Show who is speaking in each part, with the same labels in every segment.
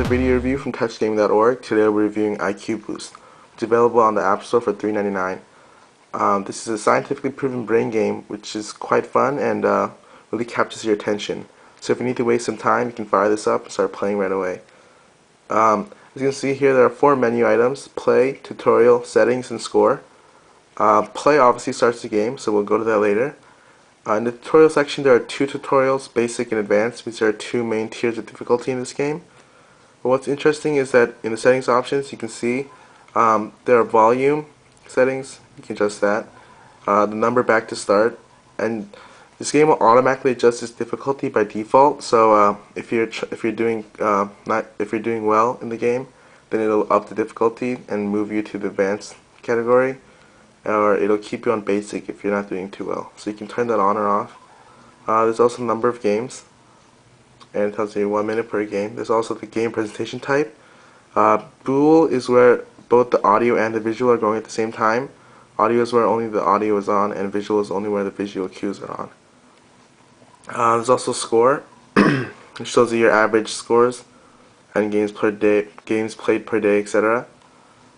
Speaker 1: video review from TouchGaming.org. Today we're reviewing IQ Boost. It's available on the App Store for $3.99. This is a scientifically proven brain game which is quite fun and really captures your attention. So if you need to waste some time, you can fire this up and start playing right away. As you can see here, there are 4 menu items: Play, Tutorial, Settings, and Score. Play obviously starts the game, so we'll go to that later. In the tutorial section, there are 2 tutorials, Basic and Advanced, because there are 2 main tiers of difficulty in this game. But what's interesting is that in the settings options, you can see there are volume settings. You can adjust that. The number back to start, and this game will automatically adjust its difficulty by default. So if you're doing well in the game, then it'll up the difficulty and move you to the advanced category, or it'll keep you on basic if you're not doing too well. So you can turn that on or off. There's also a number of games, and it tells you 1 minute per game. There's also the game presentation type. Bool is where both the audio and the visual are going at the same time. Audio is where only the audio is on, and visual is only where the visual cues are on. There's also Score, which shows you your average scores and games played per day, etc.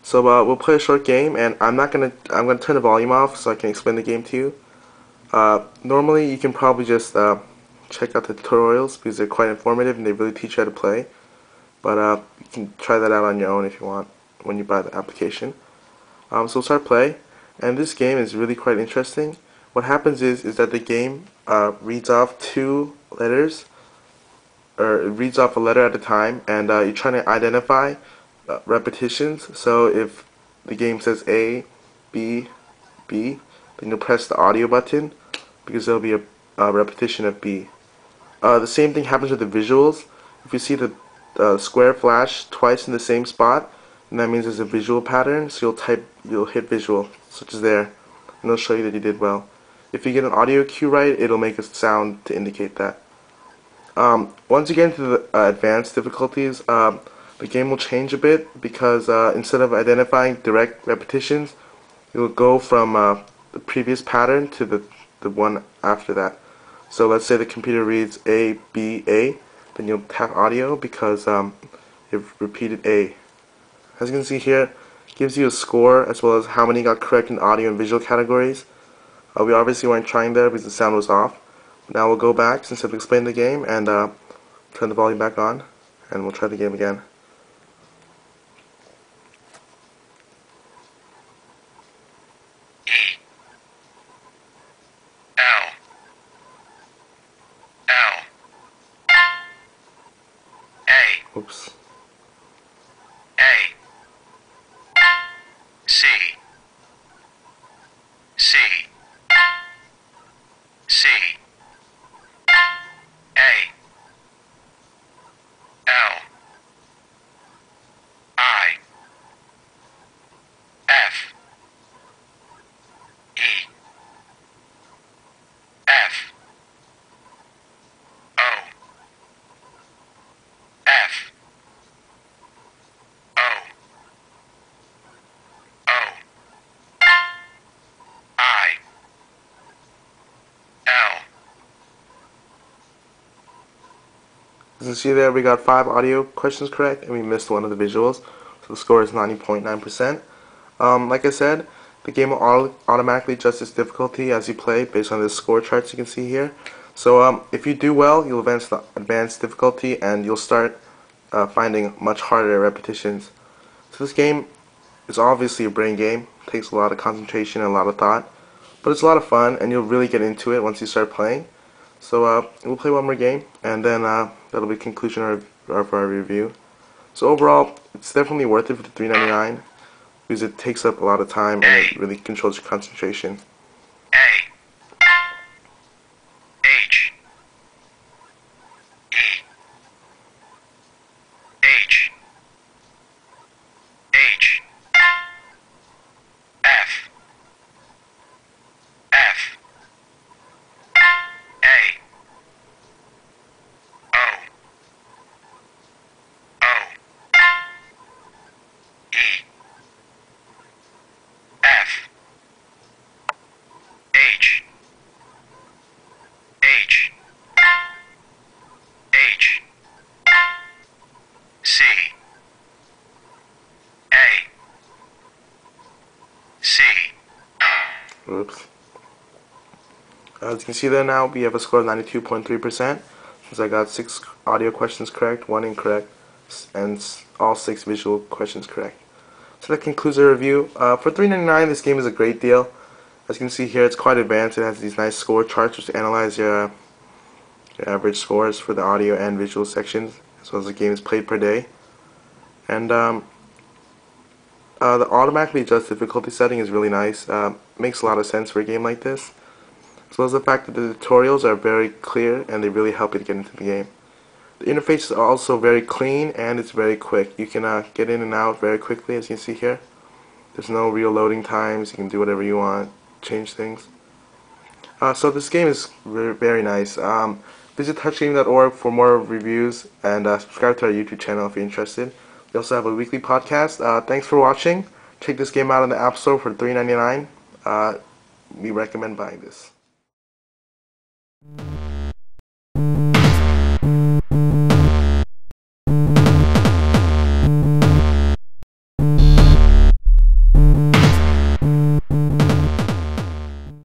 Speaker 1: So we'll play a short game, and I'm gonna turn the volume off so I can explain the game to you. Normally, you can probably just check out the tutorials because they're quite informative and they really teach you how to play. But you can try that out on your own if you want when you buy the application. So we'll start play, and this game is really quite interesting. What happens is that the game reads off 2 letters, or it reads off a letter at a time, and you're trying to identify repetitions. So if the game says A, B, B, then you'll press the audio button because there'll be a repetition of B. The same thing happens with the visuals. If you see the square flash twice in the same spot, and that means there's a visual pattern, so you'll hit visual, such as there, and it'll show you that you did well. If you get an audio cue right, it'll make a sound to indicate that. Once you get into the advanced difficulties, the game will change a bit because instead of identifying direct repetitions, it will go from the previous pattern to the one after that. So let's say the computer reads A, B, A, then you'll have audio because you've repeated A. As you can see here, it gives you a score as well as how many got correct in audio and visual categories. We obviously weren't trying there because the sound was off. Now we'll go back since I've explained the game and turn the volume back on, and we'll try the game again. Oops.
Speaker 2: A C C C A L I F E F O F O O I L.
Speaker 1: As you see there, we got 5 audio questions correct, and we missed one of the visuals, so the score is 90.9%. Like I said, the game will automatically adjust its difficulty as you play based on the score charts you can see here. So if you do well, you'll advance the advanced difficulty, and you'll start finding much harder repetitions. So this game is obviously a brain game. It takes a lot of concentration and a lot of thought, but it's a lot of fun, and you'll really get into it once you start playing. So we'll play one more game, and then that'll be the conclusion of our review. So overall, it's definitely worth it for the $3.99 because it takes up a lot of time and it really controls your concentration.
Speaker 2: A H E H H F F A O O E F
Speaker 1: Oops. As you can see there now, we have a score of 92.3%, since I got 6 audio questions correct, 1 incorrect, and all 6 visual questions correct. So that concludes the review. For $3.99, this game is a great deal. As you can see here, it's quite advanced. It has these nice score charts which analyze your average scores for the audio and visual sections, as well as the games played per day. And the automatically adjust difficulty setting is really nice. Makes a lot of sense for a game like this, as well as the fact that the tutorials are very clear and they really help you to get into the game. The interface is also very clean and it's very quick. You can get in and out very quickly, as you can see here. There's no real loading times. You can do whatever you want, change things. So this game is very nice. Visit TouchGaming.org for more reviews, and subscribe to our YouTube channel if you're interested. We also have a weekly podcast. Thanks for watching. Check this game out in the App Store for $3.99. We recommend buying this.